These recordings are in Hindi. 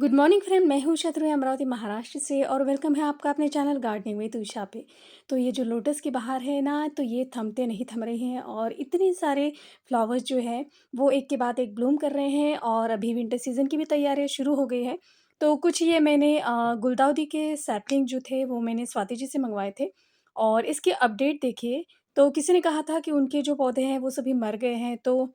गुड मॉर्निंग फ्रेंड, मैं हूँ शत्रु अमरावती महाराष्ट्र से और वेलकम है आपका अपने चैनल गार्डनिंग विद उषा पे। तो ये जो लोटस की बहार है ना, तो ये थमते नहीं थम रहे हैं और इतने सारे फ्लावर्स जो है वो एक के बाद एक ब्लूम कर रहे हैं और अभी विंटर सीजन की भी तैयारियां शुरू हो गई है। तो कुछ ये मैंने गुलदाउदी के सैपलिंग जो थे वो मैंने स्वाति जी से मंगवाए थे और इसकी अपडेट देखिए। तो किसी ने कहा था कि उनके जो पौधे हैं वो सभी मर गए हैं, तो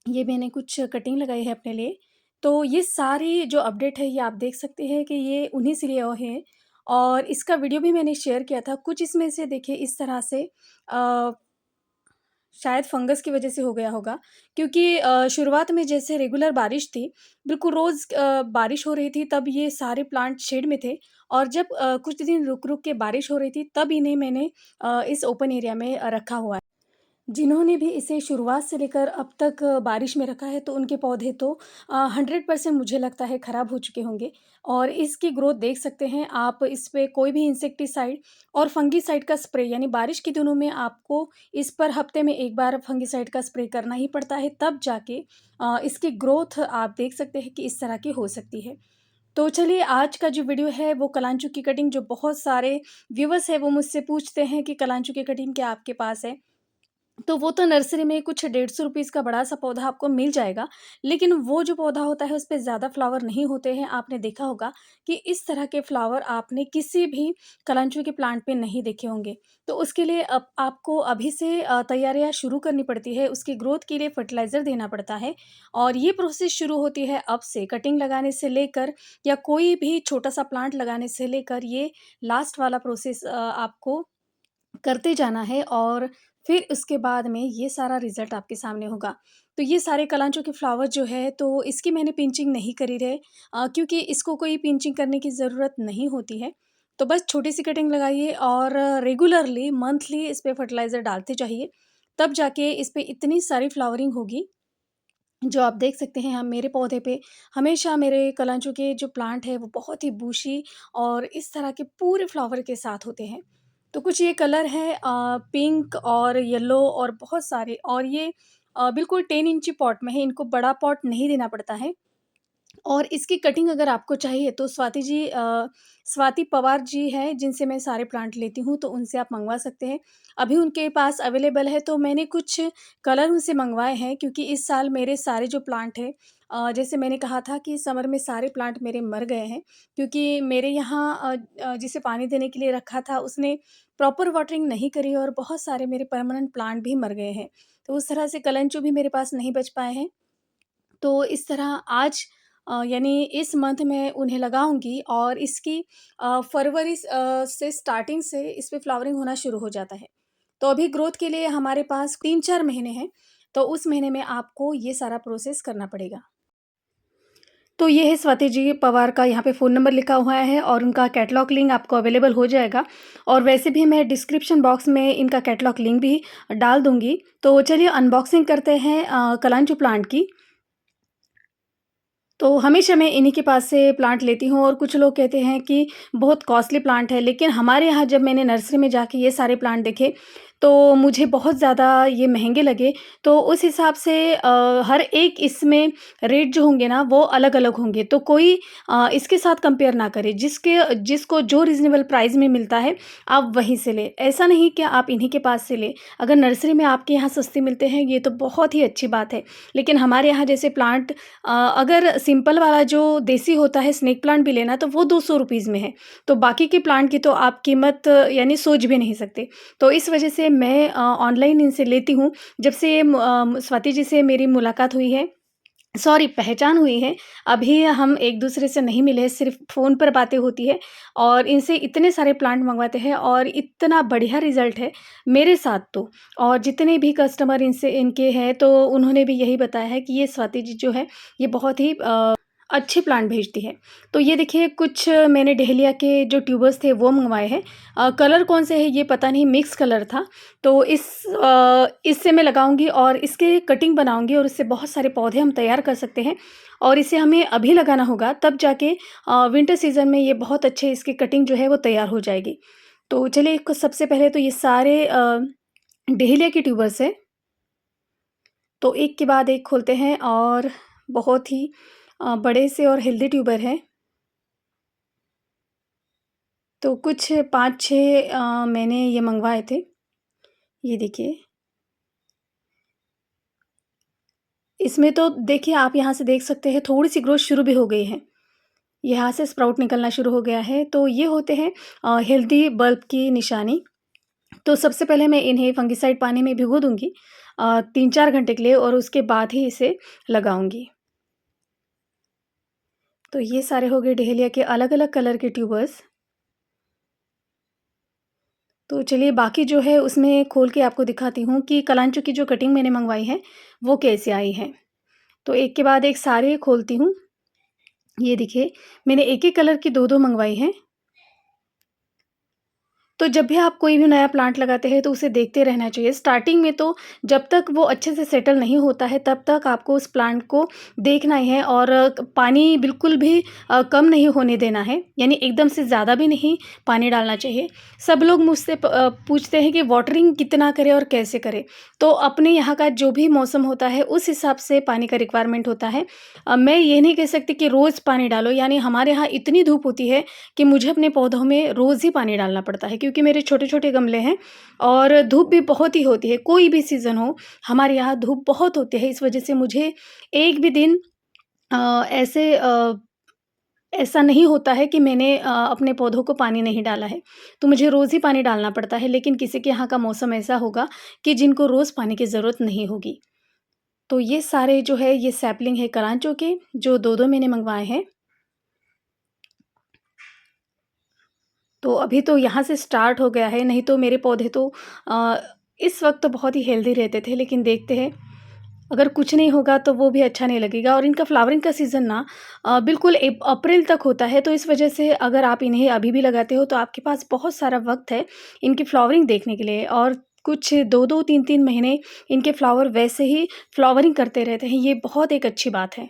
ये मैंने कुछ कटिंग लगाई है अपने लिए। तो ये सारी जो अपडेट है ये आप देख सकते हैं कि ये उन्हीं से लिया हुआ है और इसका वीडियो भी मैंने शेयर किया था। कुछ इसमें से देखिए इस तरह से अ, शायद फंगस की वजह से हो गया होगा, क्योंकि शुरुआत में जैसे रेगुलर बारिश थी, बिल्कुल रोज़ बारिश हो रही थी, तब ये सारे प्लांट शेड में थे और जब कुछ दिन रुक-रुक के बारिश हो रही थी तब इन्हें मैंने इस ओपन एरिया में रखा हुआ है। जिन्होंने भी इसे शुरुआत से लेकर अब तक बारिश में रखा है, तो उनके पौधे तो 100% मुझे लगता है ख़राब हो चुके होंगे और इसकी ग्रोथ देख सकते हैं आप। इस पे कोई भी इंसेक्टिसाइड और फंगिसाइड का स्प्रे, यानी बारिश के दिनों में आपको इस पर हफ्ते में 1 बार फंगिसाइड का स्प्रे करना ही पड़ता है, तब जाके इसकी ग्रोथ आप देख सकते हैं कि इस तरह की हो सकती है। तो चलिए, आज का जो वीडियो है वो कलांचू की कटिंग, जो बहुत सारे व्यूअर्स हैं वो मुझसे पूछते हैं कि कलांचू की कटिंग क्या आपके पास है? तो वो तो नर्सरी में कुछ ₹150 का बड़ा-सा पौधा आपको मिल जाएगा, लेकिन वो जो पौधा होता है उसपे ज़्यादा फ्लावर नहीं होते हैं। आपने देखा होगा कि इस तरह के फ्लावर आपने किसी भी कलांचू के प्लांट पे नहीं देखे होंगे। तो उसके लिए अब आपको अभी से तैयारियाँ शुरू करनी पड़ती है, उसकी ग्रोथ के लिए फर्टिलाइज़र देना पड़ता है और ये प्रोसेस शुरू होती है अब से, कटिंग लगाने से लेकर या कोई भी छोटा-सा प्लांट लगाने से लेकर ये लास्ट वाला प्रोसेस आपको करते जाना है और फिर उसके बाद में ये सारा रिज़ल्ट आपके सामने होगा। तो ये सारे कलांचों के फ्लावर जो है, तो इसकी मैंने पिंचिंग नहीं करी है, क्योंकि इसको कोई पिंचिंग करने की ज़रूरत नहीं होती है। तो बस छोटी-सी कटिंग लगाइए और रेगुलरली मंथली इस पे फर्टिलाइज़र डालते जाइए, तब जाके इस पे इतनी सारी फ्लावरिंग होगी, जो आप देख सकते हैं। हम मेरे पौधे पे हमेशा मेरे कलांचों के जो प्लांट है वो बहुत ही बुशी और इस तरह के पूरे फ्लावर के साथ होते हैं। तो कुछ ये कलर है पिंक और येलो और बहुत सारे, और ये बिल्कुल 10 इंची पॉट में है, इनको बड़ा पॉट नहीं देना पड़ता है। और इसकी कटिंग अगर आपको चाहिए तो स्वाति पवार जी हैं, जिनसे मैं सारे प्लांट लेती हूँ, तो उनसे आप मँगवा सकते हैं। अभी उनके पास अवेलेबल है, तो मैंने कुछ कलर उनसे मँगवाए हैं, क्योंकि इस साल मेरे सारे जो प्लांट हैं, जैसे मैंने कहा था कि समर में सारे प्लांट मेरे मर गए हैं, क्योंकि मेरे यहाँ जिसे पानी देने के लिए रखा था उसने प्रॉपर वाटरिंग नहीं करी और बहुत सारे मेरे परमानेंट प्लांट भी मर गए हैं। तो उस तरह से कलंचू भी मेरे पास नहीं बच पाए हैं। तो इस तरह आज यानी इस मंथ में उन्हें लगाऊँगी और इसकी फरवरी से स्टार्टिंग से इस पे फ्लावरिंग होना शुरू हो जाता है। तो अभी ग्रोथ के लिए हमारे पास 3-4 महीने हैं, तो उस महीने में आपको ये सारा प्रोसेस करना पड़ेगा। तो ये है स्वाति जी पवार का, यहाँ पे फ़ोन नंबर लिखा हुआ है और उनका कैटलॉग लिंक आपको अवेलेबल हो जाएगा और वैसे भी मैं डिस्क्रिप्शन बॉक्स में इनका कैटलॉग लिंक भी डाल दूँगी। तो चलिए अनबॉक्सिंग करते हैं कलांचू प्लांट की। तो हमेशा मैं इन्हीं के पास से प्लांट लेती हूँ और कुछ लोग कहते हैं कि बहुत कॉस्टली प्लांट है, लेकिन हमारे यहाँ जब मैंने नर्सरी में जाके ये सारे प्लांट देखे, तो मुझे बहुत ज़्यादा ये महँगे लगे। तो उस हिसाब से हर एक इसमें रेट जो होंगे ना वो अलग-अलग होंगे। तो कोई इसके साथ कंपेयर ना करे, जिसको जो रीज़नेबल प्राइस में मिलता है, आप वहीं से लें। ऐसा नहीं कि आप इन्हीं के पास से लें। अगर नर्सरी में आपके यहाँ सस्ते मिलते हैं, ये तो बहुत ही अच्छी बात है। लेकिन हमारे यहाँ जैसे प्लांट, अगर सिंपल वाला जो देसी होता है स्नेक प्लांट भी लेना, तो वो ₹200 में है। तो बाकी के प्लांट की तो आप कीमत यानी सोच भी नहीं सकते। तो इस वजह से मैं ऑनलाइन इनसे लेती हूँ। जब से स्वाति जी से मेरी मुलाकात हुई है, सॉरी पहचान हुई है, अभी हम एक-दूसरे से नहीं मिले हैं, सिर्फ़ फ़ोन पर बातें होती है और इनसे इतने सारे प्लांट मँगवाते हैं और इतना बढ़िया रिज़ल्ट है मेरे साथ तो। और जितने भी कस्टमर इनसे इनके हैं, तो उन्होंने भी यही बताया है कि ये स्वाति जी जो है, ये बहुत ही अच्छे प्लांट भेजती है। तो ये देखिए, कुछ मैंने डहेलिया के जो ट्यूबर्स थे वो मँगवाए हैं। कलर कौन से हैं ये पता नहीं, मिक्स कलर था। तो इससे मैं लगाऊँगी और इसके कटिंग बनाऊँगी और इससे बहुत सारे पौधे हम तैयार कर सकते हैं और इसे हमें अभी लगाना होगा, तब जाके विंटर सीज़न में ये बहुत अच्छे इसकी कटिंग जो है वो तैयार हो जाएगी। तो चलिए, सबसे पहले तो ये सारे डहेलिया के ट्यूबर्स हैं। तो एक के बाद एक खोलते हैं और बहुत ही बड़े से और हेल्दी ट्यूबर है। तो कुछ 5-6 मैंने ये मँगवाए थे। ये देखिए, इसमें तो देखिए आप यहाँ से देख सकते हैं थोड़ी-सी ग्रोथ शुरू भी हो गई है। यहाँ से स्प्राउट निकलना शुरू हो गया है, तो ये होते हैं हेल्दी बल्ब की निशानी। तो सबसे पहले मैं इन्हें फंगिसाइड पानी में भिगो दूँगी 3-4 घंटे के लिए और उसके बाद ही इसे लगाऊँगी। तो ये सारे हो गए डहेलिया के अलग-अलग कलर के ट्यूबर्स। तो चलिए बाकी जो है उसमें खोल के आपको दिखाती हूँ कि कलांचो की जो कटिंग मैंने मँगवाई है, वो कैसे आई है। तो एक के बाद एक सारे खोलती हूँ। ये देखिए, मैंने एक-एक कलर की 2-2 मँगवाई हैं। तो जब भी आप कोई भी नया प्लांट लगाते हैं तो उसे देखते रहना चाहिए। स्टार्टिंग में तो जब तक वो अच्छे से सेटल नहीं होता है तब तक आपको उस प्लांट को देखना ही है और पानी बिल्कुल भी कम नहीं होने देना है। यानी एकदम से ज़्यादा भी नहीं पानी डालना चाहिए। सब लोग मुझसे पूछते हैं कि वाटरिंग कितना करें और कैसे करें? तो अपने यहाँ का जो भी मौसम होता है उस हिसाब से पानी का रिक्वायरमेंट होता है। मैं ये नहीं कह सकती कि रोज़ पानी डालो, यानी हमारे यहाँ इतनी धूप होती है कि मुझे अपने पौधों में रोज़ ही पानी डालना पड़ता है, क्योंकि मेरे छोटे-छोटे गमले हैं और धूप भी बहुत ही होती है। कोई भी सीज़न हो, हमारे यहाँ धूप बहुत होती है। इस वज़ह से मुझे एक भी दिन ऐसा नहीं होता है कि मैंने अपने पौधों को पानी नहीं डाला है। तो मुझे रोज़ ही पानी डालना पड़ता है, लेकिन किसी के यहाँ का मौसम ऐसा होगा कि जिनको रोज़ पानी की ज़रूरत नहीं होगी। तो ये सारे जो है ये सैपलिंग है कलांचो के, जो 2-2 मैंने मँगवाए हैं। तो अभी तो यहाँ से स्टार्ट हो गया है, नहीं तो मेरे पौधे तो अ, इस वक़्त तो बहुत ही हेल्दी रहते थे, लेकिन देखते हैं, अगर कुछ नहीं होगा तो वो भी अच्छा नहीं लगेगा और इनका फ्लावरिंग का सीज़न ना बिल्कुल अप्रैल तक होता है, तो इस वजह से अगर आप इन्हें अभी भी लगाते हो, तो आपके पास बहुत सारा वक़्त है इनकी फ्लावरिंग देखने के लिए और कुछ 2-2, 3-3 महीने इनके फ्लावर वैसे ही फ्लावरिंग करते रहते हैं, ये बहुत एक अच्छी बात है।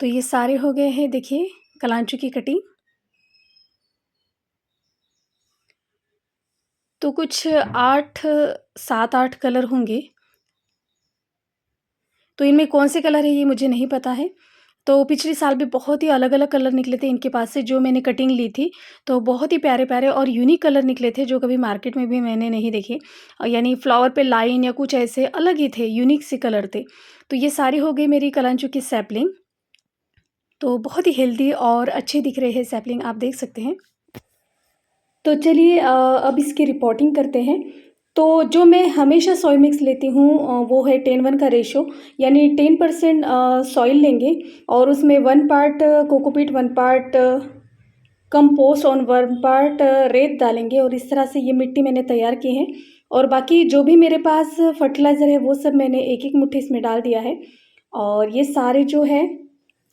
तो ये सारे हो गए हैं देखिए कलांचो की कटिंग। तो कुछ 8 7-8 कलर होंगे। तो इनमें कौन से कलर है ये मुझे नहीं पता है। तो पिछले साल भी बहुत ही अलग-अलग कलर निकले थे इनके पास से जो मैंने कटिंग ली थी। तो बहुत ही प्यारे-प्यारे और यूनिक कलर निकले थे जो कभी मार्केट में भी मैंने नहीं देखे। यानी फ्लावर पे लाइन या कुछ ऐसे अलग ही थे, यूनिक से कलर थे। तो ये सारी हो गई मेरी कलांचो की सैपलिंग। तो बहुत ही हेल्दी और अच्छे दिख रहे हैं सैपलिंग, आप देख सकते हैं। तो चलिए अब इसकी रिपोर्टिंग करते हैं। तो जो मैं हमेशा सोई मिक्स लेती हूँ वो है 10-1 का रेशो, यानी 10% सॉइल लेंगे और उसमें 1 पार्ट कोकोपीट, 1 पार्ट कंपोस्ट और 1 पार्ट रेत डालेंगे और इस तरह से ये मिट्टी मैंने तैयार की है। और बाकी जो भी मेरे पास फर्टिलाइज़र है वो सब मैंने एक-एक मुट्ठी इसमें डाल दिया है। और ये सारे जो है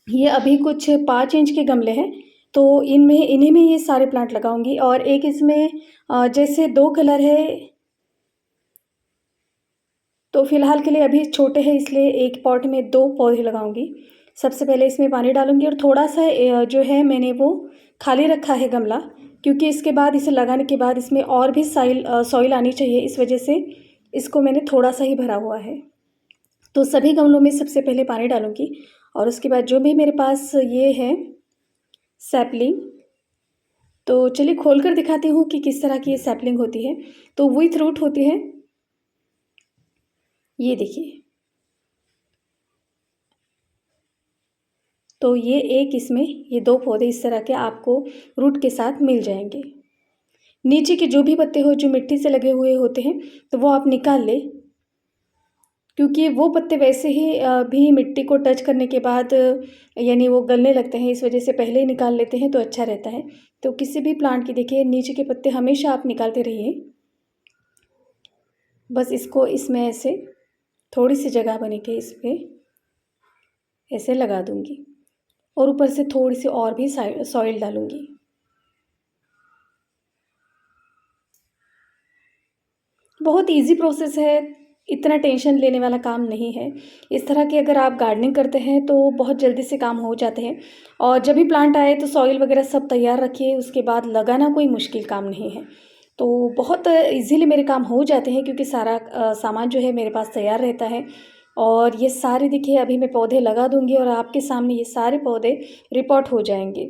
ये अभी कुछ 5 इंच के गमले हैं, तो इन्हीं में ये सारे प्लांट लगाऊँगी और एक इसमें जैसे 2 कलर है, तो फ़िलहाल के लिए अभी छोटे हैं इसलिए एक पॉट में 2 पौधे लगाऊँगी। सबसे पहले इसमें पानी डालूँगी और थोड़ा-सा जो है मैंने वो खाली रखा है गमला, क्योंकि इसके बाद इसे लगाने के बाद इसमें और भी सॉइल आनी चाहिए, इस वजह से इसको मैंने थोड़ा-सा ही भरा हुआ है। तो सभी गमलों में सबसे पहले पानी डालूँगी और उसके बाद जो भी मेरे पास ये है सैपलिंग, तो चलिए खोल कर दिखाती हूँ कि किस तरह की ये सैपलिंग होती है। तो विथ रूट होती है, ये देखिए। तो ये एक इसमें ये 2 पौधे इस तरह के आपको रूट के साथ मिल जाएँगे। नीचे के जो भी पत्ते हो जो मिट्टी से लगे हुए होते हैं, तो वो आप निकाल लें, क्योंकि वो पत्ते वैसे ही भी मिट्टी को टच करने के बाद यानी वो गलने लगते हैं, इस वजह से पहले ही निकाल लेते हैं तो अच्छा रहता है। तो किसी भी प्लांट की देखिए नीचे के पत्ते हमेशा आप निकालते रहिए। बस इसको इसमें ऐसे थोड़ी-सी जगह बने के इस पे ऐसे लगा दूँगी और ऊपर से थोड़ी-सी और भी सॉइल डालूँगी। बहुत ईज़ी प्रोसेस है, इतना टेंशन लेने वाला काम नहीं है। इस तरह की अगर आप गार्डनिंग करते हैं तो बहुत जल्दी से काम हो जाते हैं और जब भी प्लांट आए तो सॉइल वगैरह सब तैयार रखिए, उसके बाद लगाना कोई मुश्किल काम नहीं है। तो बहुत ईज़िली मेरे काम हो जाते हैं क्योंकि सारा सामान जो है मेरे पास तैयार रहता है और ये सारे देखिए अभी मैं पौधे लगा दूँगी और आपके सामने ये सारे पौधे रिपोर्ट हो जाएँगे।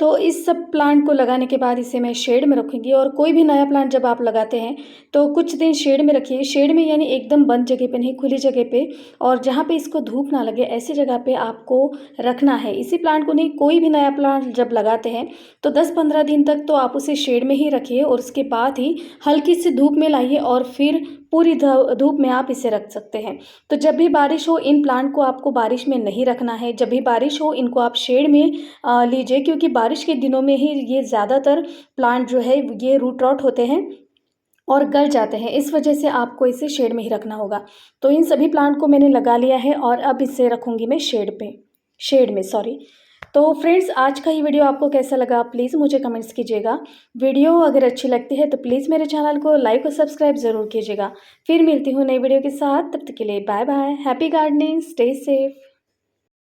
तो इस सब प्लांट को लगाने के बाद इसे मैं शेड में रखूँगी। और कोई भी नया प्लांट जब आप लगाते हैं तो कुछ दिन शेड में रखिए। शेड में यानी एकदम बंद जगह पे नहीं, खुली जगह पे, और जहाँ पे इसको धूप ना लगे ऐसी जगह पे आपको रखना है। इसी प्लांट को नहीं, कोई भी नया प्लांट जब लगाते हैं तो 10-15 दिन तक तो आप उसे शेड में ही रखिए और उसके बाद ही हल्की सी धूप में लाइए और फिर पूरी धूप में आप इसे रख सकते हैं। तो जब भी बारिश हो, इन प्लांट को आपको बारिश में नहीं रखना है। जब भी बारिश हो इनको आप शेड में लीजिए, क्योंकि बारिश के दिनों में ही ये ज़्यादातर प्लांट जो है ये रूट रॉट होते हैं और गल जाते हैं। इस वजह से आपको इसे शेड में ही रखना होगा। तो इन सभी प्लांट को मैंने लगा लिया है और अब इसे रखूँगी मैं शेड में सॉरी। तो फ्रेंड्स, आज का ये वीडियो आपको कैसा लगा प्लीज़ मुझे कमेंट्स कीजिएगा। वीडियो अगर अच्छी लगती है तो प्लीज़ मेरे चैनल को लाइक और सब्सक्राइब ज़रूर कीजिएगा। फिर मिलती हूँ नई वीडियो के साथ, तब तक के लिए bye bye. Happy gardening, stay safe.